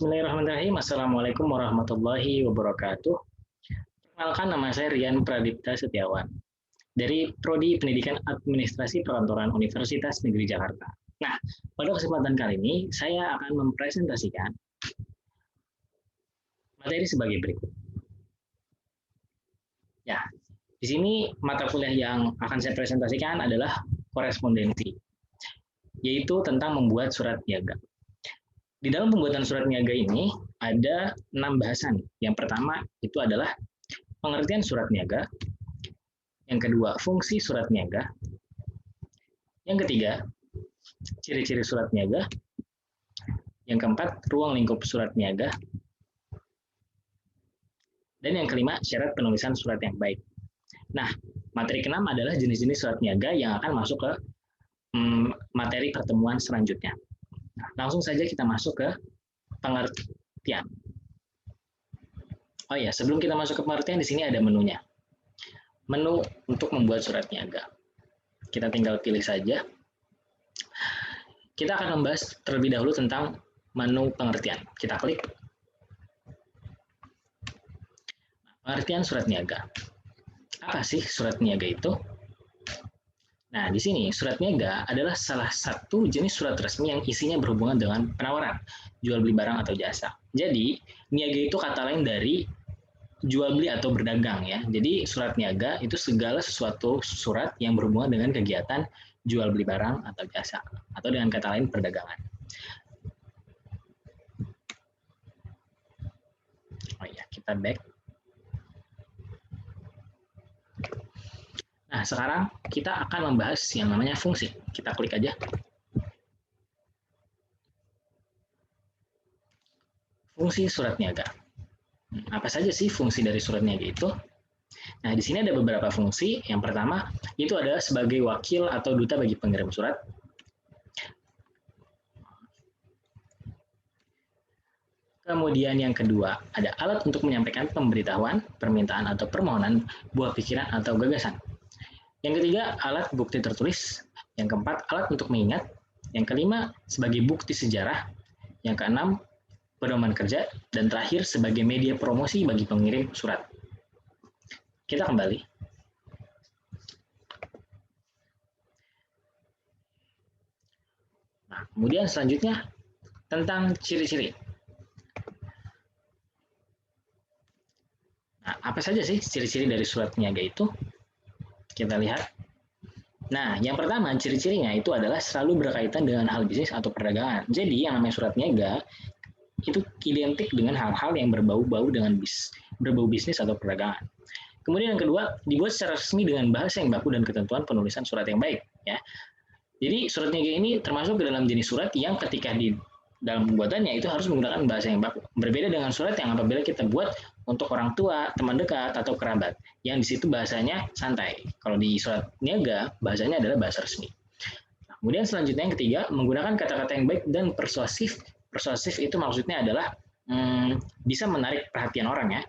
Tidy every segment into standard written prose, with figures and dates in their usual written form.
Bismillahirrahmanirrahim. Assalamualaikum warahmatullahi wabarakatuh. Perkenalkan, nama saya Rian Pradipta Setiawan dari Prodi Pendidikan Administrasi Perkantoran Universitas Negeri Jakarta. Nah, pada kesempatan kali ini saya akan mempresentasikan materi sebagai berikut. Ya, di sini mata kuliah yang akan saya presentasikan adalah korespondensi, yaitu tentang membuat surat niaga. Di dalam pembuatan surat niaga ini ada 6 bahasan. Yang pertama itu adalah pengertian surat niaga. Yang kedua, fungsi surat niaga. Yang ketiga, ciri-ciri surat niaga. Yang keempat, ruang lingkup surat niaga. Dan yang kelima, syarat penulisan surat yang baik. Nah, materi keenam adalah jenis-jenis surat niaga yang akan masuk ke materi pertemuan selanjutnya. Nah, langsung saja kita masuk ke pengertian. Oh ya, sebelum kita masuk ke pengertian, di sini ada menunya. Menu untuk membuat surat niaga. Kita tinggal pilih saja. Kita akan membahas terlebih dahulu tentang menu pengertian. Kita klik. Pengertian surat niaga. Apa sih surat niaga itu? Nah, di sini surat niaga adalah salah satu jenis surat resmi yang isinya berhubungan dengan penawaran, jual beli barang atau jasa. Jadi, niaga itu kata lain dari jual beli atau berdagang ya. Jadi, surat niaga itu segala sesuatu surat yang berhubungan dengan kegiatan jual beli barang atau jasa, atau dengan kata lain perdagangan. Oh ya, kita back. Nah, sekarang kita akan membahas yang namanya fungsi. Kita klik aja. Fungsi surat niaga. Apa saja sih fungsi dari surat niaga itu? Nah, di sini ada beberapa fungsi. Yang pertama, itu adalah sebagai wakil atau duta bagi pengirim surat. Kemudian yang kedua, ada alat untuk menyampaikan pemberitahuan, permintaan atau permohonan, buah pikiran atau gagasan. Yang ketiga, alat bukti tertulis. Yang keempat, alat untuk mengingat. Yang kelima, sebagai bukti sejarah. Yang keenam, pedoman kerja. Dan terakhir, sebagai media promosi bagi pengirim surat. Kita kembali. Nah, kemudian selanjutnya, tentang ciri-ciri. Nah, apa saja sih ciri-ciri dari surat niaga itu? Kita lihat. Nah, yang pertama, ciri-cirinya itu adalah selalu berkaitan dengan hal bisnis atau perdagangan. Jadi, yang namanya surat niaga itu identik dengan hal-hal yang berbau-bau dengan berbau bisnis atau perdagangan. Kemudian yang kedua, dibuat secara resmi dengan bahasa yang baku dan ketentuan penulisan surat yang baik. Ya. Jadi, surat niaga ini termasuk ke dalam jenis surat yang ketika di dalam pembuatannya itu harus menggunakan bahasa yang baku. Berbeda dengan surat yang apabila kita buat untuk orang tua, teman dekat, atau kerabat. Yang di situ bahasanya santai. Kalau di surat niaga, bahasanya adalah bahasa resmi. Nah, kemudian selanjutnya yang ketiga, menggunakan kata-kata yang baik dan persuasif. Persuasif itu maksudnya adalah bisa menarik perhatian orang ya,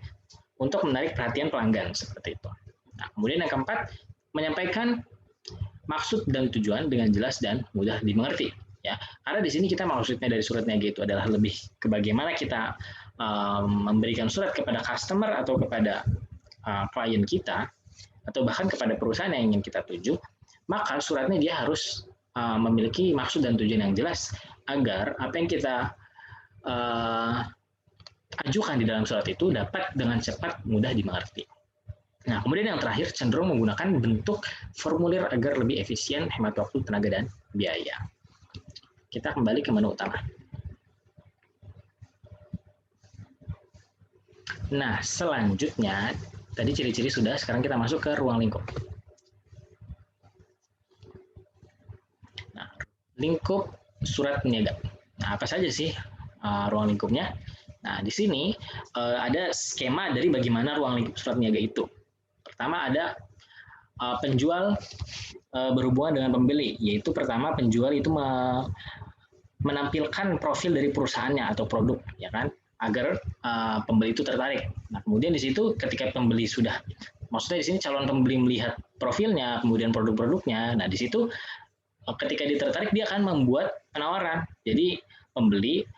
untuk menarik perhatian pelanggan, seperti itu. Nah, kemudian yang keempat, menyampaikan maksud dan tujuan dengan jelas dan mudah dimengerti. Ya, karena di sini kita maksudnya dari surat niaga itu adalah lebih ke bagaimana kita memberikan surat kepada customer atau kepada klien kita atau bahkan kepada perusahaan yang ingin kita tuju, maka suratnya dia harus memiliki maksud dan tujuan yang jelas agar apa yang kita ajukan di dalam surat itu dapat dengan cepat mudah dimengerti. Nah, kemudian yang terakhir cenderung menggunakan bentuk formulir agar lebih efisien, hemat waktu, tenaga, dan biaya. Kita kembali ke menu utama. Nah, selanjutnya, tadi ciri-ciri sudah, sekarang kita masuk ke ruang lingkup. Nah, lingkup surat niaga. Nah, apa saja sih ruang lingkupnya? Nah, di sini ada skema dari bagaimana ruang lingkup surat niaga itu. Pertama ada penjual berhubungan dengan pembeli, yaitu pertama penjual itu menampilkan profil dari perusahaannya atau produk, ya kan, agar pembeli itu tertarik. Nah, kemudian di situ ketika pembeli sudah, maksudnya di sini calon pembeli melihat profilnya, kemudian produk-produknya. Nah, di situ ketika dia tertarik dia akan membuat penawaran. Jadi pembeli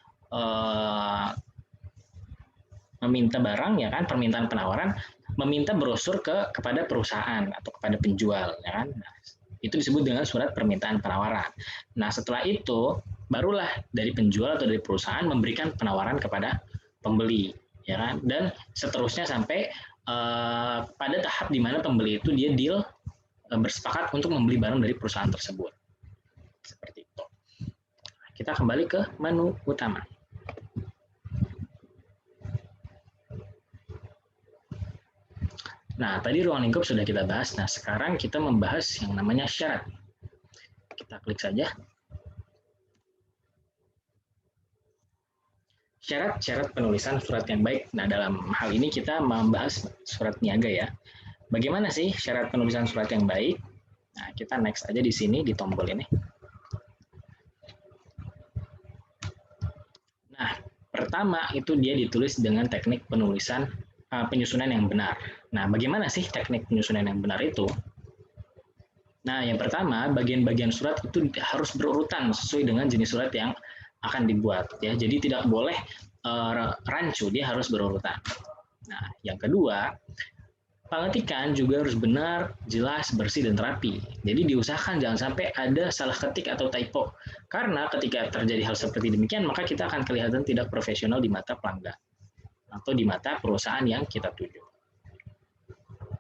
meminta barang, ya kan, permintaan penawaran, meminta brosur kepada perusahaan atau kepada penjual, ya kan. Nah, itu disebut dengan surat permintaan penawaran. Nah, setelah itu barulah dari penjual atau dari perusahaan memberikan penawaran kepada pembeli, ya kan. Dan seterusnya sampai pada tahap di mana pembeli itu dia deal bersepakat untuk membeli barang dari perusahaan tersebut. Seperti itu. Kita kembali ke menu utama. Nah, tadi ruang lingkup sudah kita bahas. Nah, sekarang kita membahas yang namanya syarat. Kita klik saja. Syarat-syarat penulisan surat yang baik. Nah, dalam hal ini kita membahas surat niaga ya. Bagaimana sih syarat penulisan surat yang baik? Nah, kita next aja di sini, di tombol ini. Nah, pertama itu dia ditulis dengan teknik penyusunan yang benar. Nah, bagaimana sih teknik penyusunan yang benar itu? Nah, yang pertama, bagian-bagian surat itu harus berurutan sesuai dengan jenis surat yang akan dibuat. Ya, jadi tidak boleh rancu, dia harus berurutan. Nah, yang kedua, pengetikan juga harus benar, jelas, bersih, dan rapi. Jadi diusahakan jangan sampai ada salah ketik atau typo. Karena ketika terjadi hal seperti demikian, maka kita akan kelihatan tidak profesional di mata pelanggan atau di mata perusahaan yang kita tuju.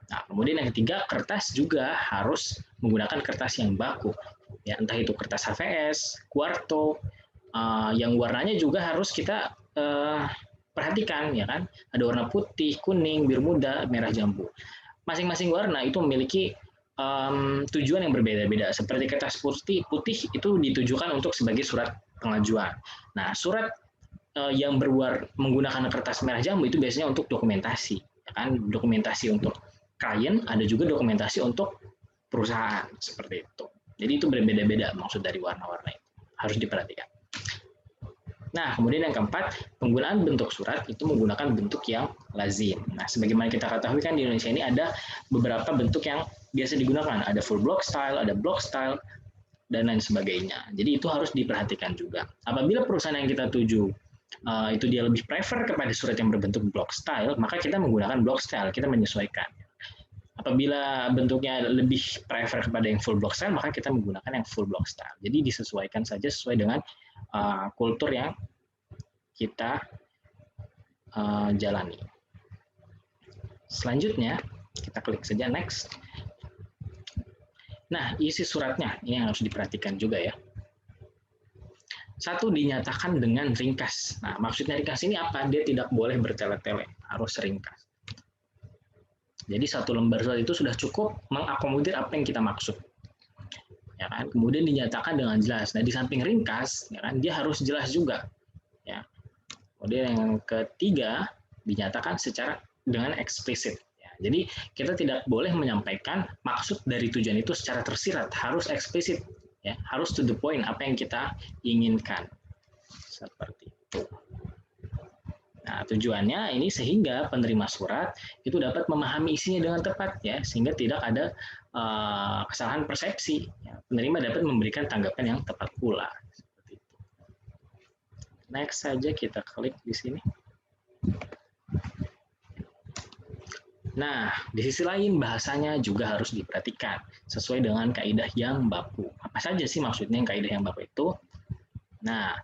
Nah, kemudian yang ketiga, kertas juga harus menggunakan kertas yang baku. Ya, entah itu kertas HVS, Quarto, yang warnanya juga harus kita perhatikan, ya kan? Ada warna putih, kuning, biru muda, merah jambu. Masing-masing warna itu memiliki tujuan yang berbeda-beda. Seperti kertas putih itu ditujukan untuk sebagai surat pengajuan. Nah, surat yang menggunakan kertas merah jambu itu biasanya untuk dokumentasi, ya kan? Dokumentasi untuk klien, ada juga dokumentasi untuk perusahaan, seperti itu. Jadi itu berbeda-beda maksud dari warna-warna itu. Harus diperhatikan. Nah, kemudian yang keempat, penggunaan bentuk surat itu menggunakan bentuk yang lazim. Nah, sebagaimana kita ketahui kan di Indonesia ini ada beberapa bentuk yang biasa digunakan. Ada full block style, ada block style, dan lain sebagainya. Jadi itu harus diperhatikan juga. Apabila perusahaan yang kita tuju itu dia lebih prefer kepada surat yang berbentuk block style, maka kita menggunakan block style, kita menyesuaikan. Apabila bentuknya lebih prefer kepada yang full block style, maka kita menggunakan yang full block style. Jadi disesuaikan saja sesuai dengan kultur yang kita jalani. Selanjutnya, kita klik saja next. Nah, isi suratnya ini yang harus diperhatikan juga ya. Satu, dinyatakan dengan ringkas. Nah, maksudnya ringkas ini apa? Dia tidak boleh bertele-tele, harus ringkas. Jadi satu lembar surat itu sudah cukup mengakomodir apa yang kita maksud. Ya kan? Kemudian dinyatakan dengan jelas. Nah, di samping ringkas, ya kan, dia harus jelas juga. Ya. Kemudian yang ketiga, dinyatakan secara dengan eksplisit. Ya. Jadi kita tidak boleh menyampaikan maksud dari tujuan itu secara tersirat, harus eksplisit. Ya. Harus to the point apa yang kita inginkan. Seperti itu. Nah, tujuannya ini sehingga penerima surat itu dapat memahami isinya dengan tepat ya, sehingga tidak ada kesalahan persepsi. Ya. Penerima dapat memberikan tanggapan yang tepat pula. Seperti itu. Next saja kita klik di sini. Nah, di sisi lain bahasanya juga harus diperhatikan sesuai dengan kaidah yang baku. Apa saja sih maksudnya yang kaidah yang baku itu? Nah,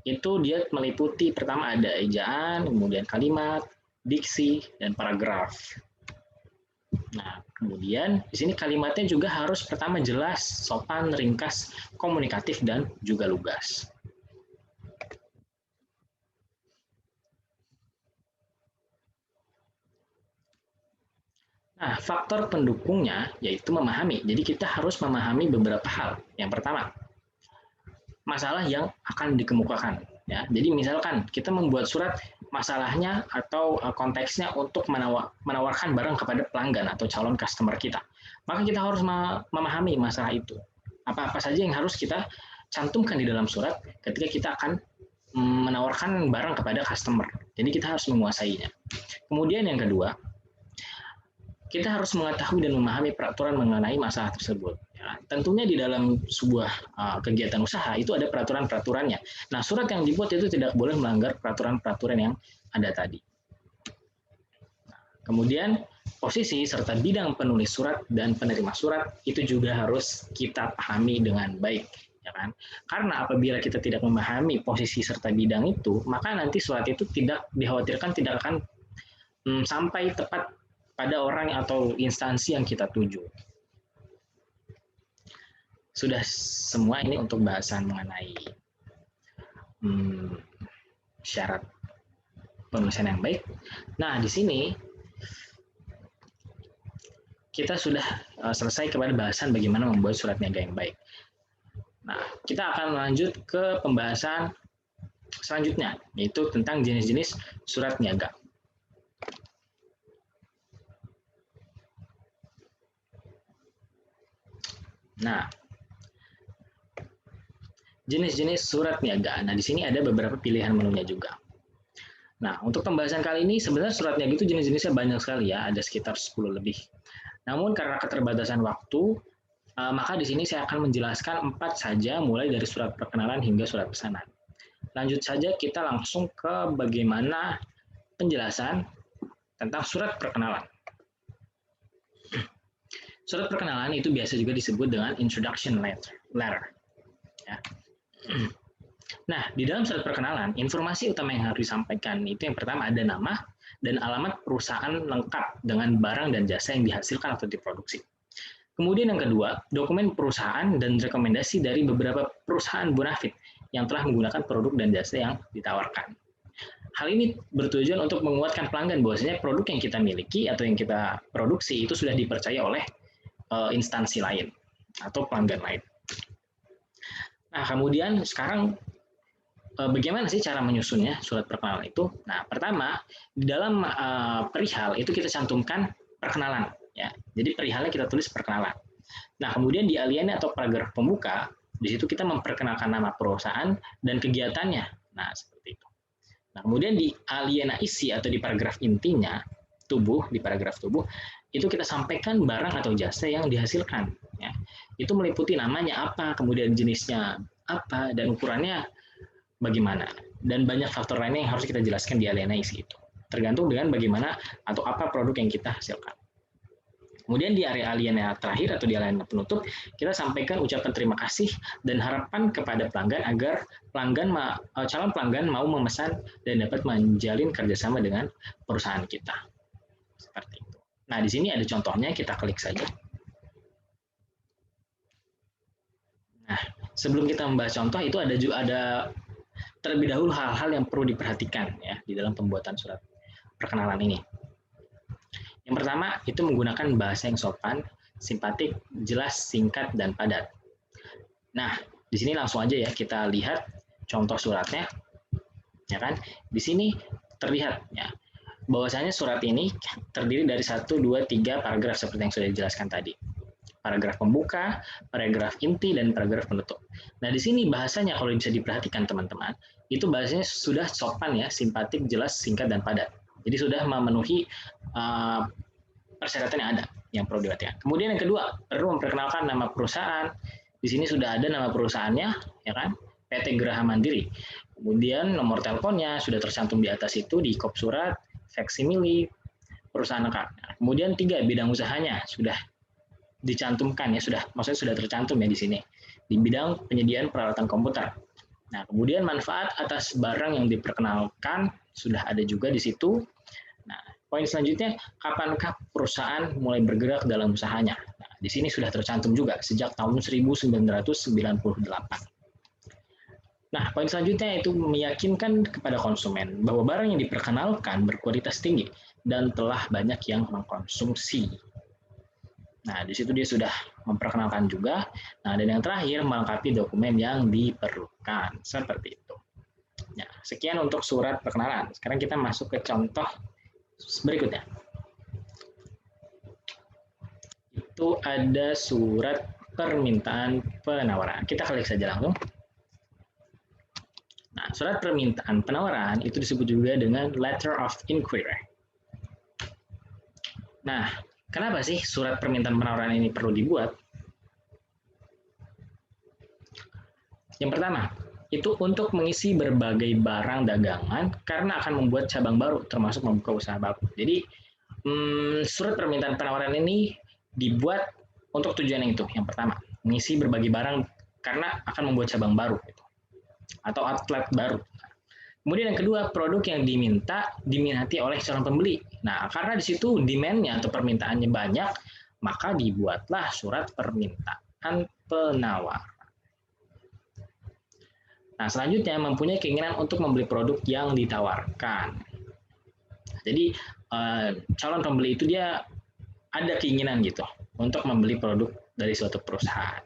itu dia meliputi pertama ada ejaan, kemudian kalimat, diksi, dan paragraf. Nah, kemudian di sini kalimatnya juga harus pertama jelas, sopan, ringkas, komunikatif, dan juga lugas. Nah, faktor pendukungnya yaitu memahami. Jadi kita harus memahami beberapa hal. Yang pertama, masalah yang akan dikemukakan. Ya, jadi misalkan kita membuat surat masalahnya atau konteksnya untuk menawarkan barang kepada pelanggan atau calon customer kita, maka kita harus memahami masalah itu. Apa-apa saja yang harus kita cantumkan di dalam surat ketika kita akan menawarkan barang kepada customer. Jadi kita harus menguasainya. Kemudian yang kedua, kita harus mengetahui dan memahami peraturan mengenai masalah tersebut. Ya, tentunya di dalam sebuah kegiatan usaha itu ada peraturan-peraturannya. Nah, surat yang dibuat itu tidak boleh melanggar peraturan-peraturan yang ada tadi. Kemudian posisi serta bidang penulis surat dan penerima surat itu juga harus kita pahami dengan baik, ya kan? Karena apabila kita tidak memahami posisi serta bidang itu, maka nanti surat itu tidak dikhawatirkan tidak akan sampai tepat pada orang atau instansi yang kita tuju. Sudah semua ini untuk bahasan mengenai syarat penulisan yang baik. Nah, di sini kita sudah selesai kepada bahasan bagaimana membuat surat niaga yang baik. Nah, kita akan lanjut ke pembahasan selanjutnya, yaitu tentang jenis-jenis surat niaga. Nah, jenis-jenis surat niaga. Nah, di sini ada beberapa pilihan menunya juga. Nah, untuk pembahasan kali ini sebenarnya surat niaga itu jenis-jenisnya banyak sekali ya, ada sekitar 10 lebih. Namun karena keterbatasan waktu, maka di sini saya akan menjelaskan 4 saja, mulai dari surat perkenalan hingga surat pesanan. Lanjut saja kita langsung ke bagaimana penjelasan tentang surat perkenalan. Surat perkenalan itu biasa juga disebut dengan introduction letter. Ya. Nah, di dalam surat perkenalan, informasi utama yang harus disampaikan itu yang pertama ada nama dan alamat perusahaan lengkap dengan barang dan jasa yang dihasilkan atau diproduksi. Kemudian yang kedua, dokumen perusahaan dan rekomendasi dari beberapa perusahaan bonafit yang telah menggunakan produk dan jasa yang ditawarkan. Hal ini bertujuan untuk menguatkan pelanggan bahwasanya produk yang kita miliki atau yang kita produksi itu sudah dipercaya oleh instansi lain atau pelanggan lain. Nah, kemudian sekarang bagaimana sih cara menyusunnya surat perkenalan itu? Nah, pertama di dalam perihal itu kita cantumkan perkenalan, ya. Jadi perihalnya kita tulis perkenalan. Nah, kemudian di alinea atau paragraf pembuka, di situ kita memperkenalkan nama perusahaan dan kegiatannya. Nah, seperti itu. Nah, kemudian di alinea isi atau di paragraf intinya, di paragraf tubuh, itu kita sampaikan barang atau jasa yang dihasilkan. Ya. Itu meliputi namanya apa, kemudian jenisnya apa, dan ukurannya bagaimana. Dan banyak faktor lainnya yang harus kita jelaskan di alinea isi itu. Tergantung dengan bagaimana atau apa produk yang kita hasilkan. Kemudian di area alinea terakhir atau di alinea penutup, kita sampaikan ucapan terima kasih dan harapan kepada pelanggan agar calon pelanggan mau memesan dan dapat menjalin kerjasama dengan perusahaan kita. Seperti itu. Nah, di sini ada contohnya, kita klik saja. Nah, sebelum kita membahas contoh, itu ada terlebih dahulu hal-hal yang perlu diperhatikan ya di dalam pembuatan surat perkenalan ini. Yang pertama, itu menggunakan bahasa yang sopan, simpatik, jelas, singkat, dan padat. Nah, di sini langsung aja ya kita lihat contoh suratnya. Ya kan? Di sini terlihat ya bahwasanya surat ini terdiri dari 1, 2, 3 paragraf seperti yang sudah dijelaskan tadi. Paragraf pembuka, paragraf inti, dan paragraf penutup. Nah, di sini bahasanya kalau bisa diperhatikan teman-teman, itu bahasanya sudah sopan ya, simpatik, jelas, singkat, dan padat. Jadi sudah memenuhi persyaratan yang ada, yang perlu diperhatikan. Kemudian yang kedua, perlu memperkenalkan nama perusahaan. Di sini sudah ada nama perusahaannya, ya kan? PT Geraha Mandiri. Kemudian nomor teleponnya sudah tercantum di atas itu di kop surat, faksimili, perusahaan lengkap. Nah, kemudian 3, bidang usahanya sudah dicantumkan ya, maksudnya sudah tercantum ya di sini. Di bidang penyediaan peralatan komputer. Nah, kemudian manfaat atas barang yang diperkenalkan sudah ada juga di situ. Nah, poin selanjutnya, kapankah perusahaan mulai bergerak dalam usahanya? Nah, di sini sudah tercantum juga sejak tahun 1998. Nah, poin selanjutnya yaitu meyakinkan kepada konsumen bahwa barang yang diperkenalkan berkualitas tinggi dan telah banyak yang mengkonsumsi. Nah, di situ dia sudah memperkenalkan juga. Nah, dan yang terakhir melengkapi dokumen yang diperlukan. Seperti itu. Nah, sekian untuk surat perkenalan. Sekarang kita masuk ke contoh berikutnya. Itu ada surat permintaan penawaran. Kita klik saja langsung. Nah, surat permintaan penawaran itu disebut juga dengan letter of inquiry. Nah, kenapa sih surat permintaan penawaran ini perlu dibuat? Yang pertama, itu untuk mengisi berbagai barang dagangan karena akan membuat cabang baru, termasuk membuka usaha baru. Jadi, Surat permintaan penawaran ini dibuat untuk tujuan yang itu. Yang pertama, mengisi berbagai barang karena akan membuat cabang baru gitu, atau outlet baru. Kemudian yang kedua, produk yang diminati oleh calon pembeli. Nah, karena di situ demand-nya atau permintaannya banyak, maka dibuatlah surat permintaan penawar. Nah, selanjutnya mempunyai keinginan untuk membeli produk yang ditawarkan. Jadi calon pembeli itu dia ada keinginan gitu untuk membeli produk dari suatu perusahaan.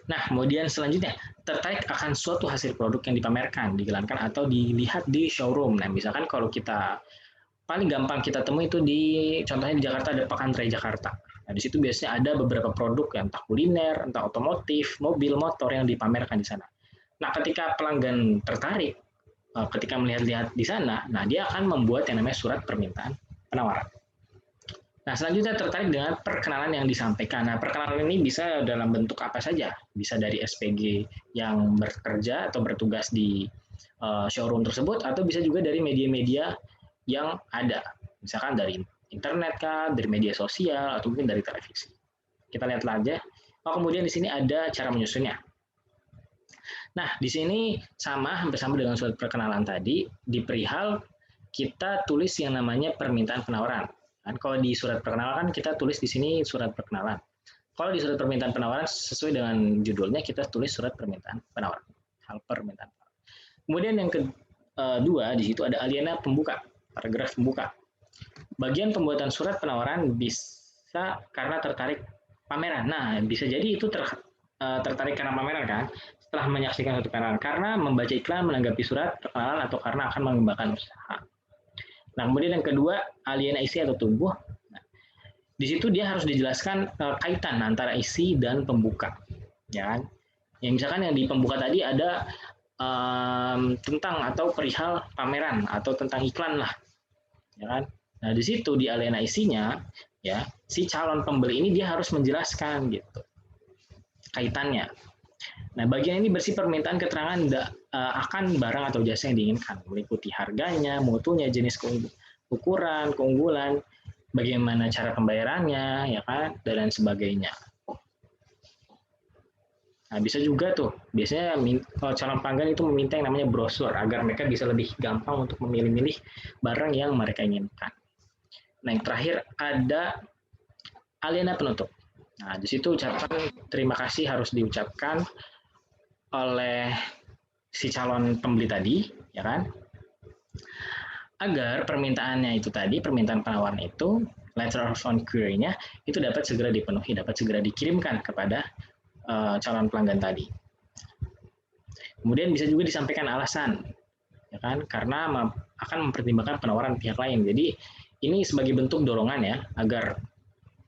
Nah, kemudian selanjutnya tertarik akan suatu hasil produk yang dipamerkan, digelarkan atau dilihat di showroom. Nah, misalkan kalau kita paling gampang kita temui itu contohnya di Jakarta ada Pekan Raya Jakarta. Nah, di situ biasanya ada beberapa produk yang entah kuliner, entah otomotif, mobil, motor yang dipamerkan di sana. Nah, ketika pelanggan tertarik, ketika melihat-lihat di sana, nah dia akan membuat yang namanya surat permintaan penawaran. Nah, selanjutnya tertarik dengan perkenalan yang disampaikan. Nah, perkenalan ini bisa dalam bentuk apa saja. Bisa dari SPG yang bekerja atau bertugas di showroom tersebut, atau bisa juga dari media-media yang ada. Misalkan dari internet kah, dari media sosial, atau mungkin dari televisi. Kita lihat aja. Oh, kemudian di sini ada cara menyusunnya. Nah, di sini hampir sama dengan surat perkenalan tadi, di perihal kita tulis yang namanya permintaan penawaran. Kan kalau di surat perkenalan kan kita tulis di sini surat perkenalan. Kalau di surat permintaan penawaran sesuai dengan judulnya kita tulis surat permintaan penawaran. Hal permintaan. Kemudian yang kedua di situ ada aliena pembuka, paragraf pembuka. Bagian pembuatan surat penawaran bisa karena tertarik pameran. Nah, bisa jadi itu tertarik karena pameran kan, setelah menyaksikan suatu pameran, karena membaca iklan, menanggapi surat perkenalan, atau karena akan mengembangkan usaha. Nah, kemudian yang kedua, aliena isi atau tubuh. Nah, di situ dia harus dijelaskan kaitan antara isi dan pembuka. Ya kan? Yang misalkan yang di pembuka tadi ada tentang atau perihal pameran atau tentang iklan lah. Ya kan? Nah, di situ di aliena isinya, ya, si calon pembeli ini dia harus menjelaskan gitu kaitannya. Nah, bagian ini bersih permintaan keterangan akan barang atau jasa yang diinginkan, meliputi harganya, mutunya, jenis ukuran, keunggulan, bagaimana cara pembayarannya, ya kan, dan lain sebagainya. Nah, bisa juga tuh, biasanya kalau calon pelanggan itu meminta yang namanya brosur, agar mereka bisa lebih gampang untuk memilih-milih barang yang mereka inginkan. Nah, yang terakhir ada aliena penutup. Nah, di situ ucapan terima kasih harus diucapkan oleh si calon pembeli tadi, ya kan? Agar permintaannya itu tadi, permintaan penawaran itu, letter of inquiry-nya itu dapat segera dipenuhi, dapat segera dikirimkan kepada calon pelanggan tadi. Kemudian bisa juga disampaikan alasan, ya kan? Karena akan mempertimbangkan penawaran pihak lain. Jadi ini sebagai bentuk dorongan ya, agar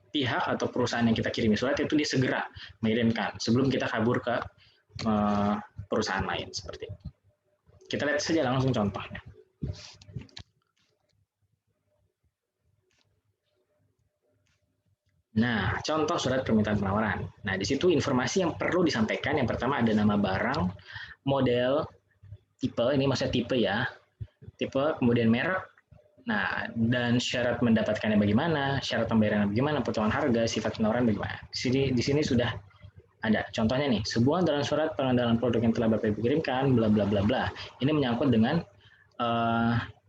pihak atau perusahaan yang kita kirimi surat itu dia segera mengirimkan sebelum kita kabur ke perusahaan lain seperti itu. Kita lihat saja langsung contohnya. Nah, contoh surat permintaan penawaran. Nah, di situ informasi yang perlu disampaikan yang pertama ada nama barang, model, tipe, ini maksudnya tipe ya, tipe, kemudian merek, nah, dan syarat mendapatkannya bagaimana, syarat pembayaran bagaimana, potongan harga, sifat penawaran bagaimana. Di sini sudah ada contohnya nih, sebuah dalam surat pengendalan produk yang telah Bapak Ibu kirimkan, bla bla bla bla. Ini menyangkut dengan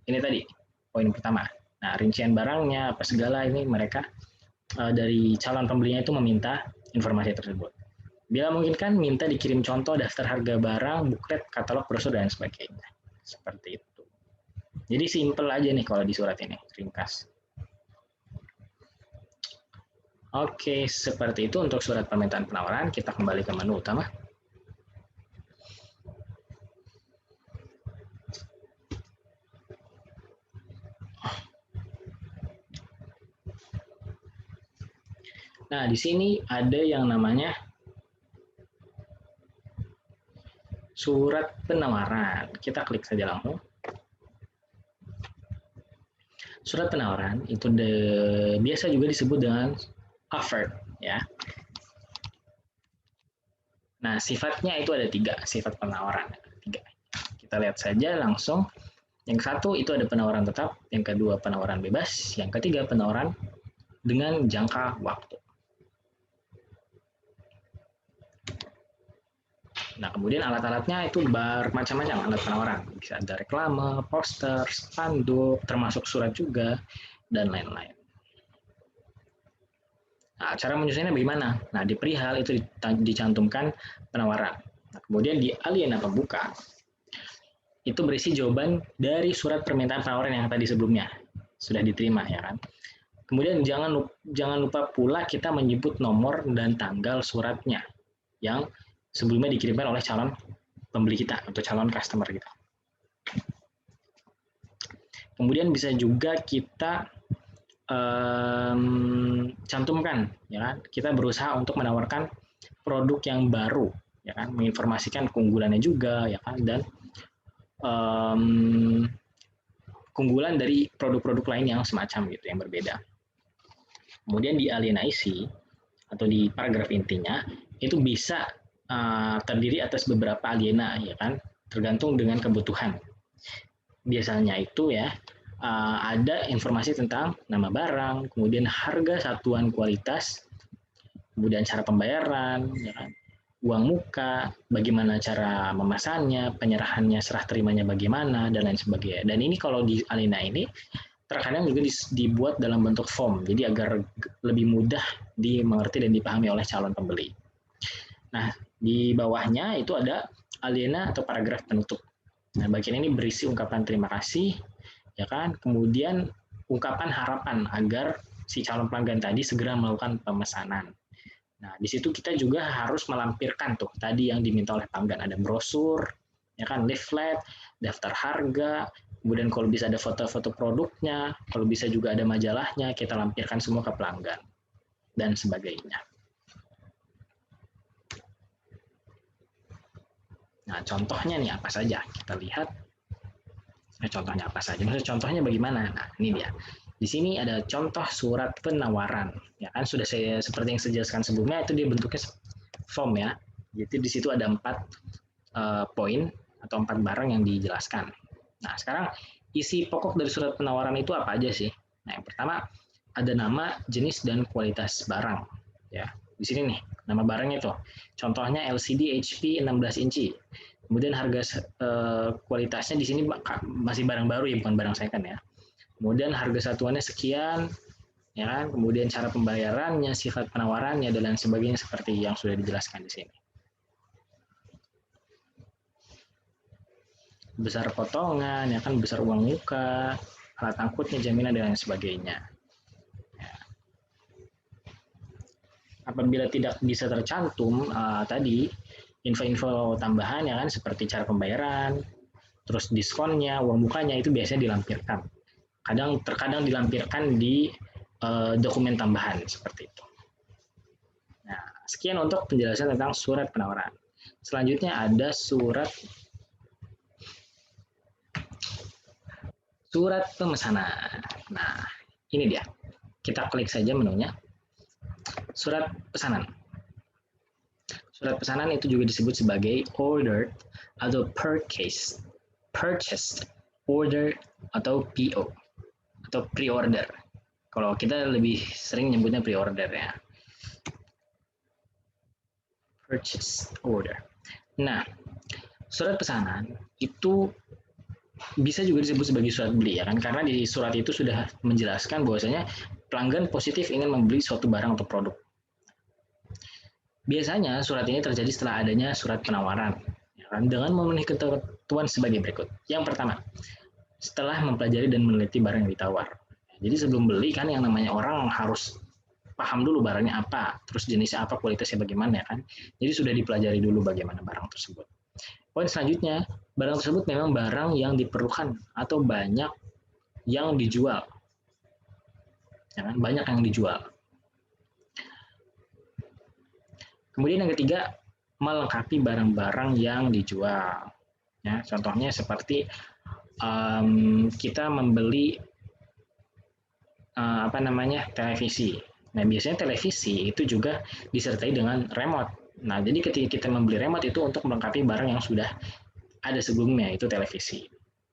ini tadi poin pertama. Nah, rincian barangnya apa segala ini mereka dari calon pembelinya itu meminta informasi tersebut. Bila memungkinkan, minta dikirim contoh daftar harga barang, buklet, katalog, brosur, dan sebagainya. Seperti itu. Jadi simple aja nih kalau di surat ini, ringkas. Oke, seperti itu untuk surat permintaan penawaran. Kita kembali ke menu utama. Nah, di sini ada yang namanya surat penawaran. Kita klik saja langsung. Surat penawaran itu biasa juga disebut dengan offer, ya. Nah, sifatnya itu ada 3, sifat penawaran. 3. Kita lihat saja langsung. Yang satu itu ada penawaran tetap, yang kedua penawaran bebas, yang ketiga penawaran dengan jangka waktu. Nah, kemudian alat-alatnya itu bermacam-macam alat penawaran. Bisa ada reklame, poster, spanduk, termasuk surat juga, dan lain-lain. Nah, cara menyusunnya bagaimana? Nah, di perihal itu dicantumkan penawaran. Nah, kemudian di aliena pembuka, itu berisi jawaban dari surat permintaan penawaran yang tadi sebelumnya. Sudah diterima, ya kan? Kemudian jangan lupa pula kita menyebut nomor dan tanggal suratnya yang sebelumnya dikirimkan oleh calon pembeli kita atau calon customer kita. Kemudian bisa juga kita cantumkan, ya kan? Kita berusaha untuk menawarkan produk yang baru, ya kan? Menginformasikan keunggulannya juga, ya kan? Dan keunggulan dari produk-produk lain yang semacam gitu, yang berbeda. Kemudian di aliena isi atau di paragraf intinya itu bisa terdiri atas beberapa aliena, ya kan? Tergantung dengan kebutuhan. Biasanya itu ya ada informasi tentang nama barang, kemudian harga satuan kualitas, kemudian cara pembayaran, ya kan? Uang muka, bagaimana cara memesannya, penyerahannya, serah terimanya bagaimana, dan lain sebagainya. Dan ini kalau di aliena ini terkadang juga dibuat dalam bentuk form, jadi agar lebih mudah dimengerti dan dipahami oleh calon pembeli. Nah, di bawahnya itu ada aliena atau paragraf penutup. Nah, bagian ini berisi ungkapan terima kasih, ya kan? Kemudian ungkapan harapan agar si calon pelanggan tadi segera melakukan pemesanan. Nah, di situ kita juga harus melampirkan tuh tadi yang diminta oleh pelanggan. Ada brosur, ya kan, leaflet, daftar harga, kemudian kalau bisa ada foto-foto produknya, kalau bisa juga ada majalahnya, kita lampirkan semua ke pelanggan, dan sebagainya. Nah, contohnya nih apa saja? Kita lihat. Contohnya apa saja? Maksudnya contohnya bagaimana? Nah, ini dia. Di sini ada contoh surat penawaran. Ya kan sudah saya seperti yang saya jelaskan sebelumnya itu dia bentuknya form ya. Jadi di situ ada 4 poin atau 4 barang yang dijelaskan. Nah, sekarang isi pokok dari surat penawaran itu apa aja sih? Nah, yang pertama ada nama, jenis dan kualitas barang. Ya, di sini nih nama barangnya itu. Contohnya LCD HP 16 inci. Kemudian harga kualitasnya di sini masih barang baru ya, bukan barang second ya. Kemudian harga satuannya sekian, ya kan? Kemudian cara pembayarannya, sifat penawarannya, dan lain sebagainya seperti yang sudah dijelaskan di sini. Besar potongan, ya kan? Besar uang muka, alat angkutnya, jaminan, dan lain sebagainya. Ya. Apabila tidak bisa tercantum tadi info-info tambahan ya kan seperti cara pembayaran, terus diskonnya, uang mukanya itu biasanya dilampirkan. Terkadang dilampirkan di dokumen tambahan seperti itu. Nah, sekian untuk penjelasan tentang surat penawaran. Selanjutnya ada surat pemesanan. Nah, ini dia. Kita klik saja menunya. Surat pesanan. Surat pesanan itu juga disebut sebagai order atau purchase order atau PO atau pre-order. Kalau kita lebih sering nyebutnya pre-order ya. Purchase order. Nah, surat pesanan itu bisa juga disebut sebagai surat beli ya kan, karena di surat itu sudah menjelaskan bahwasanya pelanggan positif ingin membeli suatu barang atau produk. Biasanya surat ini terjadi setelah adanya surat penawaran ya kan, dengan memenuhi ketentuan sebagai berikut. Yang pertama, setelah mempelajari dan meneliti barang yang ditawar. Jadi sebelum beli kan yang namanya orang harus paham dulu barangnya apa, terus jenisnya apa, kualitasnya bagaimana ya kan. Jadi sudah dipelajari dulu bagaimana barang tersebut. Poin selanjutnya, barang tersebut memang barang yang diperlukan atau banyak yang dijual. Ya kan? Banyak yang dijual. Kemudian yang ketiga, melengkapi barang-barang yang dijual. Ya, contohnya seperti kita membeli televisi. Nah, biasanya televisi itu juga disertai dengan remote. Nah, jadi ketika kita membeli remote itu untuk melengkapi barang yang sudah ada sebelumnya, itu televisi.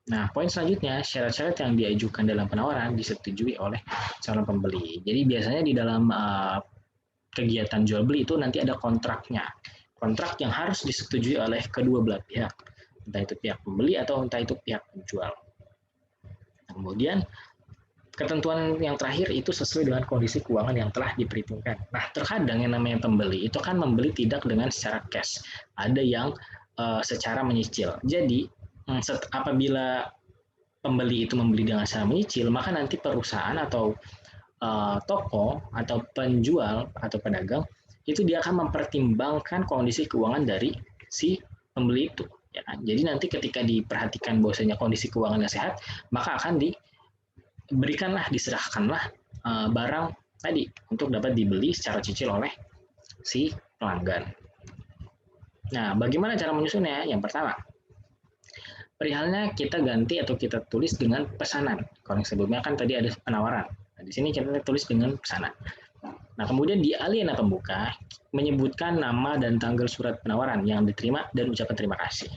Nah, poin selanjutnya, syarat-syarat yang diajukan dalam penawaran disetujui oleh calon pembeli. Jadi biasanya di dalam kegiatan jual beli itu nanti ada kontraknya. Kontrak yang harus disetujui oleh kedua belah pihak. Entah itu pihak pembeli atau entah itu pihak penjual. Kemudian ketentuan yang terakhir itu sesuai dengan kondisi keuangan yang telah diperhitungkan. Nah, terkadang yang namanya pembeli itu kan membeli tidak dengan secara cash. Ada yang secara menyicil. Jadi, apabila pembeli itu membeli dengan cara menyicil, maka nanti perusahaan atau toko atau penjual atau pedagang itu dia akan mempertimbangkan kondisi keuangan dari si pembeli itu. Ya kan? Jadi nanti ketika diperhatikan bahwasanya kondisi keuangannya sehat, maka akan diserahkanlah barang tadi untuk dapat dibeli secara cicil oleh si pelanggan. Nah, bagaimana cara menyusunnya? Yang pertama, perihalnya kita ganti atau kita tulis dengan pesanan. Kalau yang sebelumnya kan tadi ada penawaran. Nah, di sini kita tulis dengan pesanan. Nah, kemudian di aliena pembuka menyebutkan nama dan tanggal surat penawaran yang diterima dan ucapan terima kasih.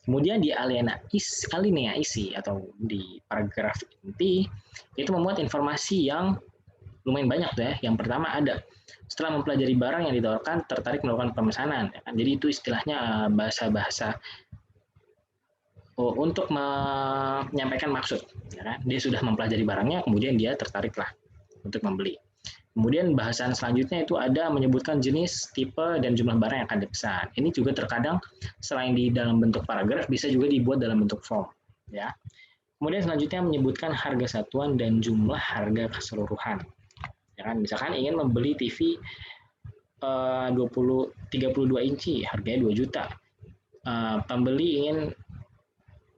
Kemudian di alinea isi atau di paragraf inti itu memuat informasi yang lumayan banyak tuh ya. Yang pertama ada setelah mempelajari barang yang ditawarkan tertarik melakukan pemesanan. Ya kan? Jadi itu istilahnya bahasa-bahasa untuk menyampaikan maksud. Ya kan? Dia sudah mempelajari barangnya, kemudian dia tertariklah untuk membeli. Kemudian bahasan selanjutnya itu ada menyebutkan jenis, tipe, dan jumlah barang yang akan dipesan. Ini juga terkadang selain di dalam bentuk paragraf, bisa juga dibuat dalam bentuk form. Ya. Kemudian selanjutnya menyebutkan harga satuan dan jumlah harga keseluruhan. Ya kan? Misalkan ingin membeli TV 32 inci, harganya 2 juta. Pembeli ingin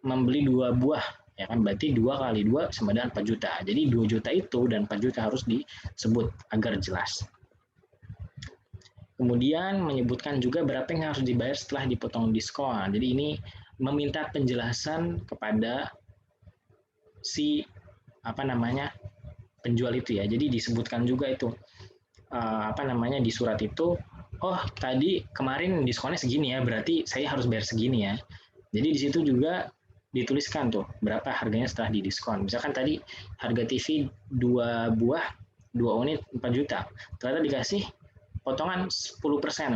membeli 2 buah, ya kan, berarti 2 kali 2 sama dengan 4 juta. Jadi 2 juta itu dan 4 juta harus disebut agar jelas. Kemudian menyebutkan juga berapa yang harus dibayar setelah dipotong diskon. Jadi ini meminta penjelasan kepada si penjual itu ya. Jadi disebutkan juga itu di surat itu, oh tadi kemarin diskonnya segini ya, berarti saya harus bayar segini ya. Jadi di situ juga dituliskan tuh berapa harganya setelah didiskon. Misalkan tadi harga TV 2 buah 2 unit 4 juta, ternyata dikasih potongan 10%,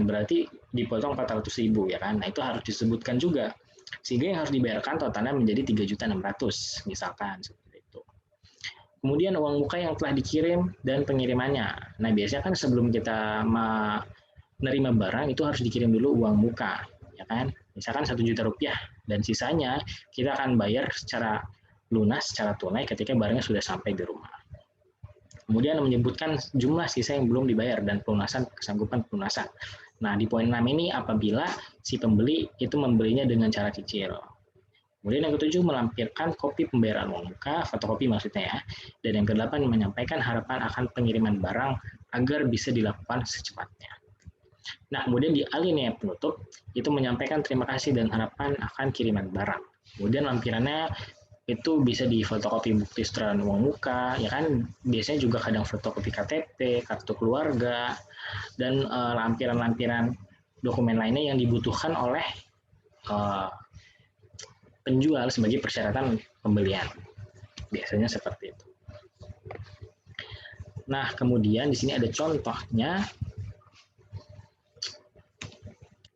berarti dipotong 400.000 ya kan. Nah, itu harus disebutkan juga. Sehingga yang harus dibayarkan totalnya menjadi 3.600.000 misalkan seperti itu. Kemudian uang muka yang telah dikirim dan pengirimannya. Nah, biasanya kan sebelum kita menerima barang itu harus dikirim dulu uang muka, ya kan? Misalkan 1 juta rupiah dan sisanya kita akan bayar secara lunas, secara tunai ketika barangnya sudah sampai di rumah. Kemudian menyebutkan jumlah sisa yang belum dibayar dan pelunasan kesanggupan pelunasan. Nah, di poin 6 ini apabila si pembeli itu membelinya dengan cara cicil. Kemudian yang ketujuh melampirkan kopi pembayaran uang muka, fotokopi maksudnya ya. Dan yang kedelapan menyampaikan harapan akan pengiriman barang agar bisa dilakukan secepatnya. Nah, kemudian di alinea penutup itu menyampaikan terima kasih dan harapan akan kiriman barang. Kemudian lampirannya itu bisa di fotokopi bukti setoran uang muka, ya kan biasanya juga kadang fotokopi KTP, kartu keluarga, dan lampiran-lampiran dokumen lainnya yang dibutuhkan oleh penjual sebagai persyaratan pembelian. Biasanya seperti itu. Nah, kemudian di sini ada contohnya,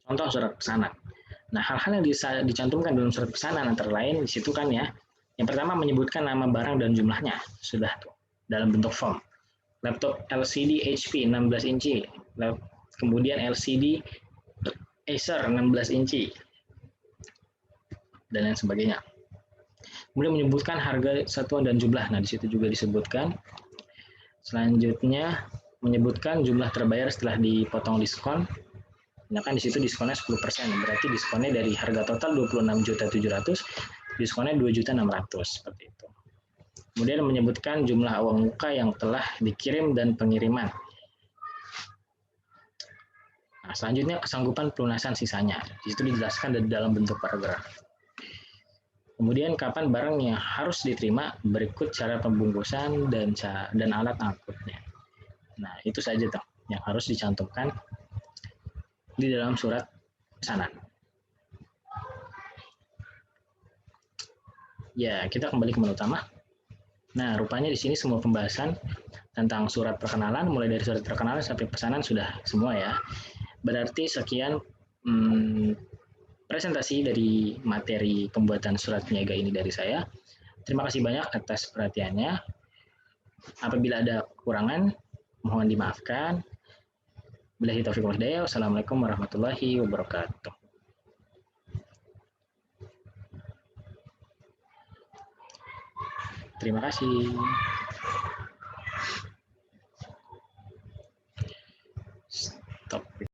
contoh surat pesanan. Nah, hal-hal yang dicantumkan dalam surat pesanan antara lain di situ kan ya. Yang pertama menyebutkan nama barang dan jumlahnya, sudah tuh dalam bentuk form. Laptop LCD HP 16 inci, kemudian LCD Acer 16 inci, dan lain sebagainya. Kemudian menyebutkan harga satuan dan jumlah. Nah, di situ juga disebutkan. Selanjutnya menyebutkan jumlah terbayar setelah dipotong diskon. Nah, kan di situ diskonnya 10%, berarti diskonnya dari harga total 26.700.000, diskonnya 2.600.000 seperti itu. Kemudian menyebutkan jumlah uang muka yang telah dikirim dan pengiriman. Nah, selanjutnya kesanggupan pelunasan sisanya. Di situ dijelaskan dalam bentuk paragraf. Kemudian kapan barang yang harus diterima, berikut cara pembungkusan dan alat angkutnya. Nah, itu saja tuh yang harus dicantumkan di dalam surat pesanan. Ya, kita kembali ke menu utama. Nah, rupanya di sini semua pembahasan tentang surat perkenalan, mulai dari surat perkenalan sampai pesanan sudah semua ya. Berarti sekian presentasi dari materi pembuatan surat niaga ini dari saya. Terima kasih banyak atas perhatiannya. Apabila ada kekurangan, mohon dimaafkan. Billahi taufiq wal hidayah. Wassalamualaikum warahmatullahi wabarakatuh. Terima kasih.